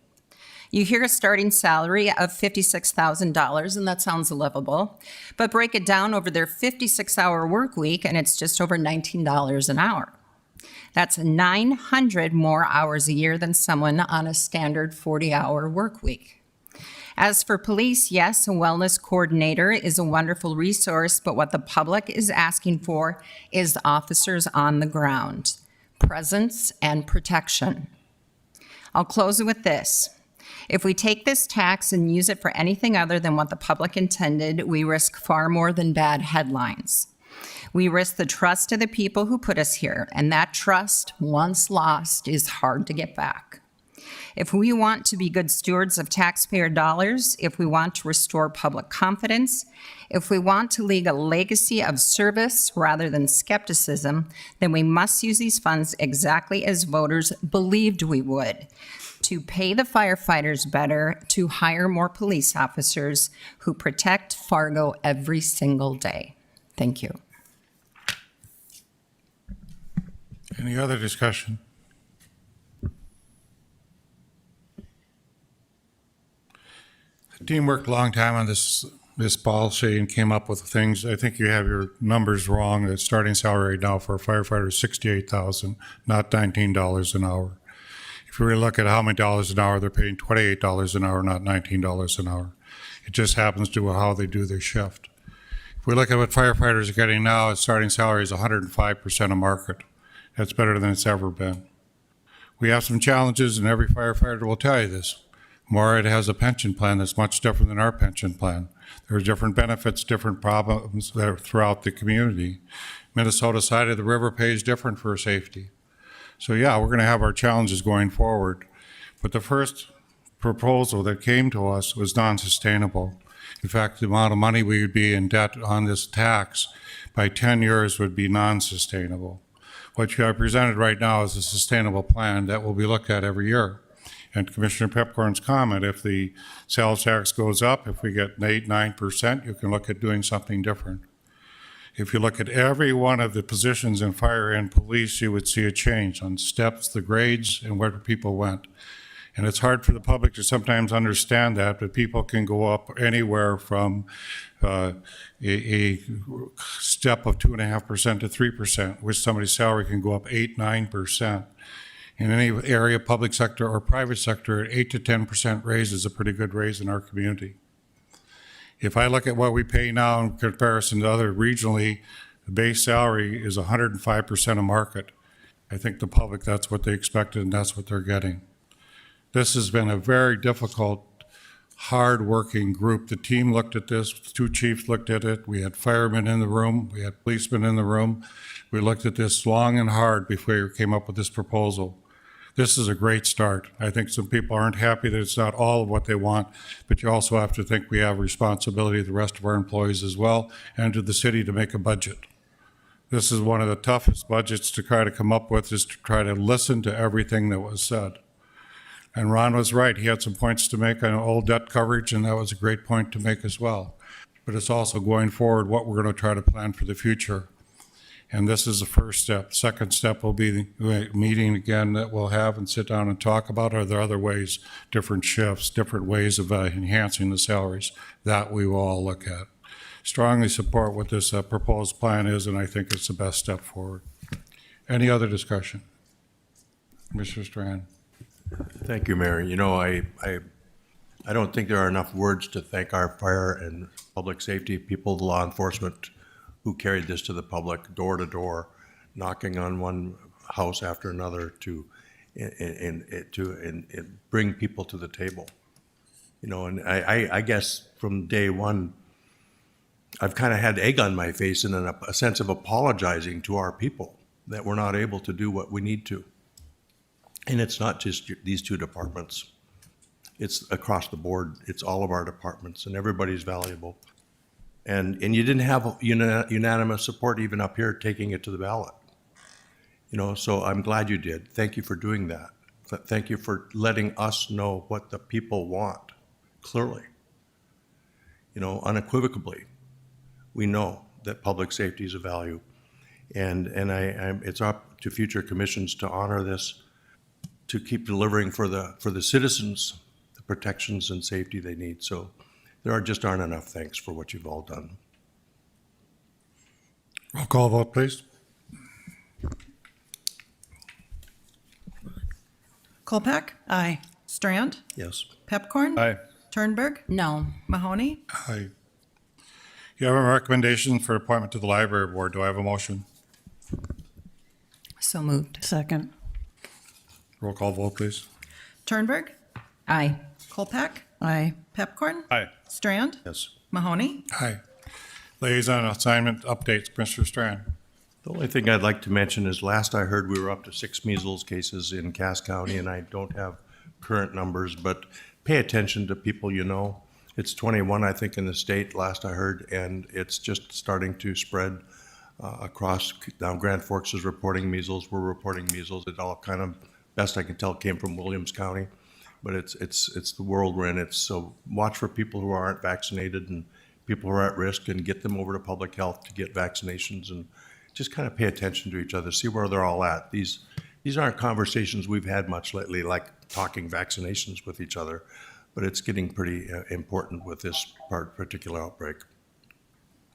You hear a starting salary of $56,000, and that sounds livable, but break it down over their 56-hour work week, and it's just over $19 an hour. That's 900 more hours a year than someone on a standard 40-hour work week. As for police, yes, a wellness coordinator is a wonderful resource, but what the public is asking for is officers on the ground, presence and protection. I'll close with this. If we take this tax and use it for anything other than what the public intended, we risk far more than bad headlines. We risk the trust of the people who put us here, and that trust, once lost, is hard to get back. If we want to be good stewards of taxpayer dollars, if we want to restore public confidence, if we want to leave a legacy of service rather than skepticism, then we must use these funds exactly as voters believed we would, to pay the firefighters better, to hire more police officers who protect Fargo every single day. Thank you. Any other discussion? The team worked a long time on this policy and came up with things. I think you have your numbers wrong. The starting salary right now for a firefighter is $68,000, not $19 an hour. If you really look at how many dollars an hour, they're paying $28 an hour, not $19 an hour. It just happens to how they do their shift. If we look at what firefighters are getting now, its starting salary is 105% of market. That's better than it's ever been. We have some challenges, and every firefighter will tell you this. Moorhead has a pension plan that's much different than our pension plan. There are different benefits, different problems that are throughout the community. Minnesota side of the river pays different for safety. So yeah, we're going to have our challenges going forward. But the first proposal that came to us was non-sustainable. In fact, the amount of money we would be in debt on this tax by 10 years would be non-sustainable. What you have presented right now is a sustainable plan that will be looked at every year. And Commissioner Pepcorn's comment, if the sales tax goes up, if we get 8, 9%, you can look at doing something different. If you look at every one of the positions in fire and police, you would see a change on steps, the grades, and where people went. And it's hard for the public to sometimes understand that, but people can go up anywhere from a step of 2.5% to 3%, which somebody's salary can go up 8, 9%. In any area, public sector or private sector, 8 to 10% raise is a pretty good raise in our community. If I look at what we pay now in comparison to other regionally, the base salary is 105% of market. I think the public, that's what they expected, and that's what they're getting. This has been a very difficult, hard-working group. The team looked at this, 2 chiefs looked at it, we had firemen in the room, we had policemen in the room. We looked at this long and hard before we came up with this proposal. This is a great start. I think some people aren't happy that it's not all of what they want, but you also have to think we have responsibility to the rest of our employees as well, and to the city to make a budget. This is one of the toughest budgets to try to come up with, is to try to listen to everything that was said. And Ron was right. He had some points to make on old debt coverage, and that was a great point to make as well. But it's also going forward what we're going to try to plan for the future. And this is the first step. Second step will be the meeting again that we'll have and sit down and talk about. Are there other ways, different shifts, different ways of enhancing the salaries that we will all look at? Strongly support what this proposed plan is, and I think it's the best step forward. Any other discussion? Mr. Strand. Thank you, Mayor. You know, I don't think there are enough words to thank our fire and public safety people, the law enforcement, who carried this to the public, door to door, knocking on one house after another to bring people to the table. You know, and I guess from day one, I've kind of had egg on my face and a sense of apologizing to our people that we're not able to do what we need to. And it's not just these 2 departments. It's across the board. It's all of our departments, and everybody's valuable. And you didn't have unanimous support even up here taking it to the ballot. You know, so I'm glad you did. Thank you for doing that. Thank you for letting us know what the people want clearly. You know, unequivocally, we know that public safety is a value. And it's up to future commissions to honor this, to keep delivering for the citizens the protections and safety they need. So just aren't enough thanks for what you've all done. Roll call vote, please. Kolpak, Aye. Strand, Yes. Pepcorn, Aye. Turnberg, No. Mahoney, Aye. You have a recommendation for appointment to the library board. Do I have a motion? So moved. Second. Roll call vote, please. Turnberg, Aye. Kolpak, Aye. Pepcorn, Aye. Strand, Yes. Mahoney, Aye. Liaison assignment updates, Commissioner Strand. The only thing I'd like to mention is last I heard, we were up to 6 measles cases in Cass County, and I don't have current numbers, but pay attention to people you know. It's 21, I think, in the state, last I heard, and it's just starting to spread across. Now Grand Forks is reporting measles, we're reporting measles. It all kind of, best I can tell, came from Williams County, but it's the world we're in. So watch for people who aren't vaccinated and people who are at risk, and get them over to public health to get vaccinations, and just kind of pay attention to each other, see where they're all at. These aren't conversations we've had much lately, like talking vaccinations with each other, but it's getting pretty important with this particular outbreak.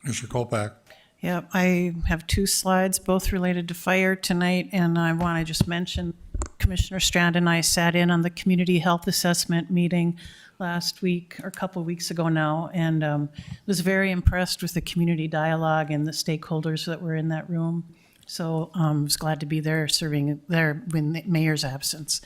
Mr. Kolpak. Yep, I have 2 slides, both related to fire tonight, and I want to just mention Commissioner Strand and I sat in on the community health assessment meeting last week, or a couple of weeks ago now, and was very impressed with the community dialogue and the stakeholders that were in that room. So I was glad to be there, serving there in the mayor's absence.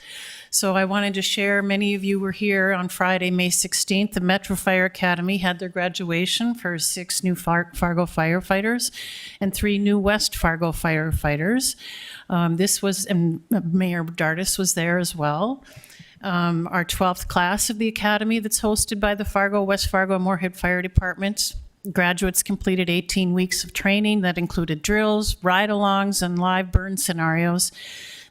So I wanted to share, many of you were here on Friday, May 16th. The Metro Fire Academy had their graduation for 6 new Fargo firefighters and 3 new West Fargo firefighters. And Mayor Dardis was there as well. Our 12th class of the academy that's hosted by the Fargo, West Fargo, and Moorhead Fire Departments. Graduates completed 18 weeks of training that included drills, ride-alongs, and live burn scenarios.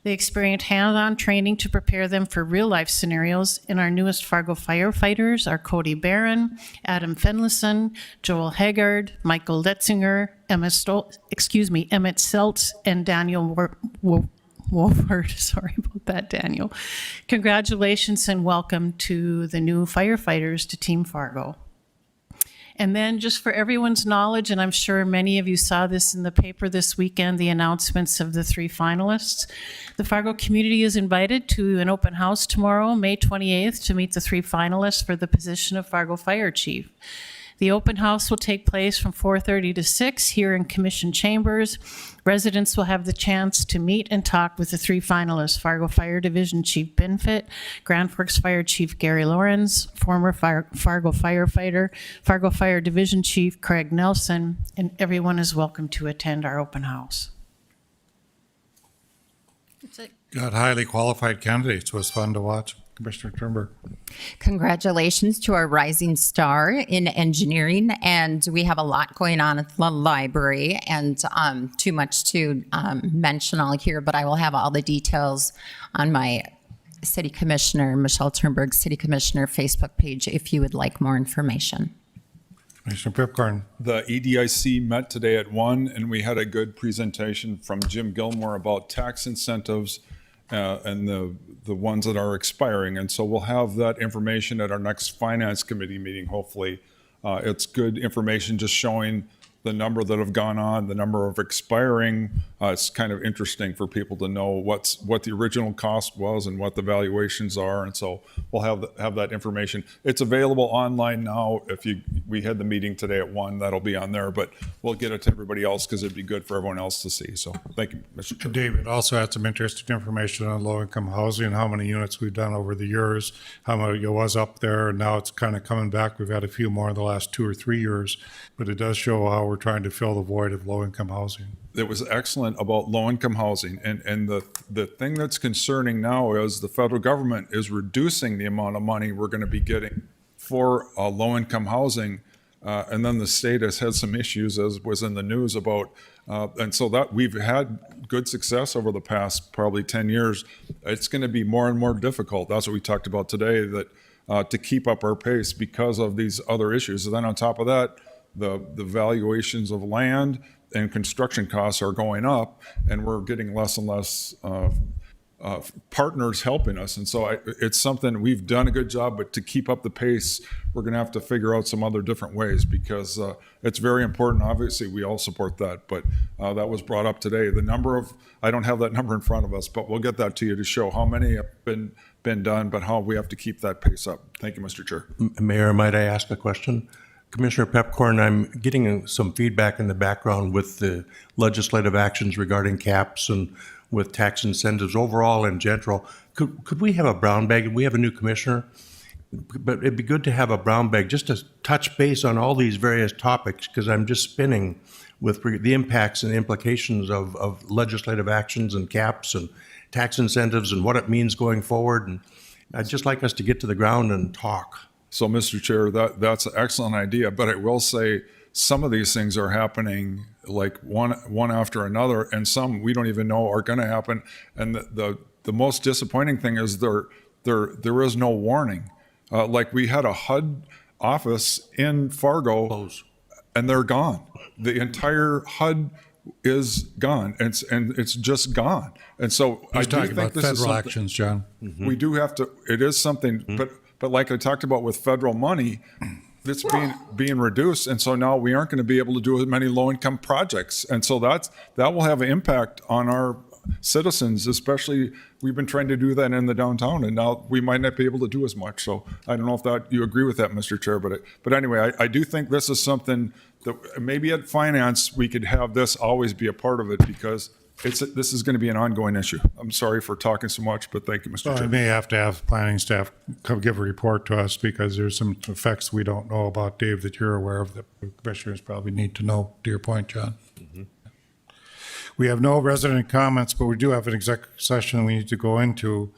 They experienced hands-on training to prepare them for real-life scenarios. And our newest Fargo firefighters are Cody Barron, Adam Fenlison, Joel Haggard, Michael Letzinger, Emmett Seltz, and Daniel Wolford. Sorry about that, Daniel. Congratulations and welcome to the new firefighters to Team Fargo. And then just for everyone's knowledge, and I'm sure many of you saw this in the paper this weekend, the announcements of the 3 finalists. The Fargo community is invited to an open house tomorrow, May 28th, to meet the 3 finalists for the position of Fargo Fire Chief. The open house will take place from 4:30 to 6 here in Commission Chambers. Residents will have the chance to meet and talk with the 3 finalists: Fargo Fire Division Chief Benfit, Grand Forks Fire Chief Gary Lawrence, former Fargo firefighter, Fargo Fire Division Chief Craig Nelson, and everyone is welcome to attend our open house. That's it. Got highly qualified candidates. It was fun to watch. Commissioner Turnberg. Congratulations to our Rising Star in engineering, and we have a lot going on at the library, and too much to mention all here, but I will have all the details on my City Commissioner, Michelle Turnberg, City Commissioner Facebook page if you would like more information. Commissioner Pipcorn. The EDIC met today at 1, and we had a good presentation from Jim Gilmore about tax incentives and the ones that are expiring. And so we'll have that information at our next Finance Committee meeting, hopefully. It's good information just showing the number that have gone on, the number of expiring. It's kind of interesting for people to know what the original cost was and what the valuations are. And so we'll have that information. It's available online now. We had the meeting today at 1, that'll be on there, but we'll get it to everybody else because it'd be good for everyone else to see. So thank you, Mr. Chair. David also had some interesting information on low-income housing, how many units we've done over the years, how many it was up there, and now it's kind of coming back. We've had a few more in the last 2 or 3 years, but it does show how we're trying to fill the void of low-income housing. It was excellent about low-income housing. And the thing that's concerning now is the federal government is reducing the amount of money we're going to be getting for low-income housing. And then the state has had some issues, as was in the news about, and so that we've had good success over the past probably 10 years. It's going to be more and more difficult. That's what we talked about today, that to keep up our pace because of these other issues. And then on top of that, the valuations of land and construction costs are going up, and we're getting less and less partners helping us. And so it's something we've done a good job, but to keep up the pace, we're going to have to figure out some other different ways, because it's very important. Obviously, we all support that, but that was brought up today. The number of, I don't have that number in front of us, but we'll get that to you to show how many have been done, but how we have to keep that pace up. Thank you, Mr. Chair. Mayor, might I ask a question? Commissioner Pepcorn, I'm getting some feedback in the background with the legislative actions regarding caps and with tax incentives overall in general. Could we have a brown bag? We have a new commissioner, but it'd be good to have a brown bag just to touch base on all these various topics, because I'm just spinning with the impacts and implications of legislative actions and caps and tax incentives and what it means going forward. And I'd just like us to get to the ground and talk. So, Mr. Chair, that's an excellent idea, but I will say some of these things are happening like one after another, and some we don't even know are going to happen. And the most disappointing thing is there is no warning. Like we had a HUD office in Fargo, and they're gone. The entire HUD is gone, and it's just gone. And so I He's do talking think about this is federal something actions, John. we do have to. It is something, but like I talked about with federal money, that's being reduced, and so now we aren't going to be able to do as many low-income projects, and so that will have an impact on our citizens. Especially, we've been trying to do that in the downtown, and now we might not be able to do as much. So I don't know if that you agree with that, Mr. Chair, but anyway, I do think this is something that maybe at finance we could have this always be a part of it, because this is going to be an ongoing issue. I'm sorry for talking so much, but thank you, Mr. Well, I Chair. may have to have planning staff come give a report to us, because there's some effects we don't know about, Dave, that you're aware of, that commissioners probably need to know, to your point, John. We have no resident comments, but we do have an executive session we need to go into.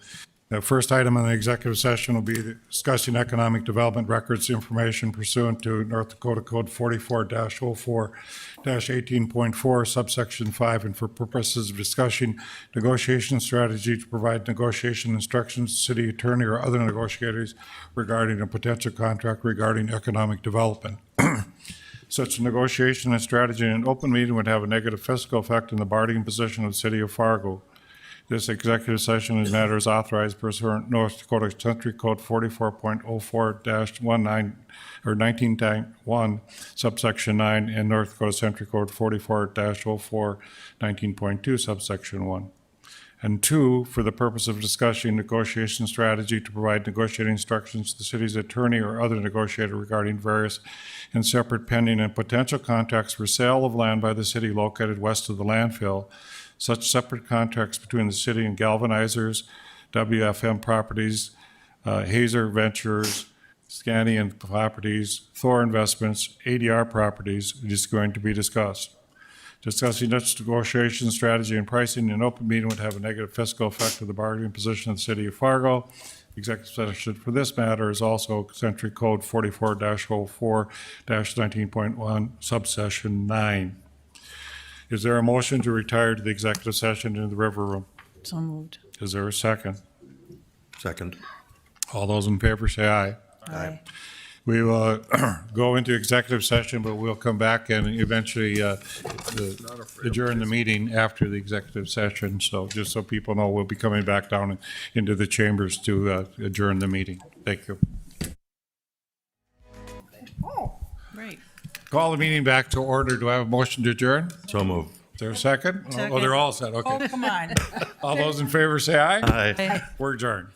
The first item on the executive session will be discussing economic development records information pursuant to North Dakota Code 44-04-18.4, subsection 5, and for purposes of discussing negotiation strategy to provide negotiation instructions to city attorney or other negotiators regarding a potential contract regarding economic development. Such negotiation and strategy in an open meeting would have a negative fiscal effect on the bargaining position of the city of Fargo. This executive session is matters authorized pursuant North Dakota Century Code 44.04-19 or 19.1 subsection 9 and North Dakota Century Code 44-04-19.2 subsection 1. And 2, for the purpose of discussing negotiation strategy to provide negotiating instructions to the city's attorney or other negotiator regarding various and separate pending and potential contracts for sale of land by the city located west of the landfill. Such separate contracts between the city and Galvanizers, WFM Properties, Hazer Ventures, Scanian Properties, Thor Investments, ADR Properties is going to be discussed. Discussing such negotiation strategy and pricing in an open meeting would have a negative fiscal effect of the bargaining position of the city of Fargo. Executive session for this matter is also Century Code 44-04-19.1 subsection 9. Is there a motion to retire to the executive session in the River Room? So moved. Is there a second? Second. All those in favor say aye. Aye. We will go into executive session, but we'll come back and eventually adjourn the meeting after the executive session. So just so people know, we'll be coming back down into the chambers to adjourn the meeting. Thank you. Right. Call the meeting back to order. Do I have a motion to adjourn? So move. Is there a second? Oh, Second. they're all set. Okay. Oh, come on. All those in favor say aye. Aye. We're adjourned.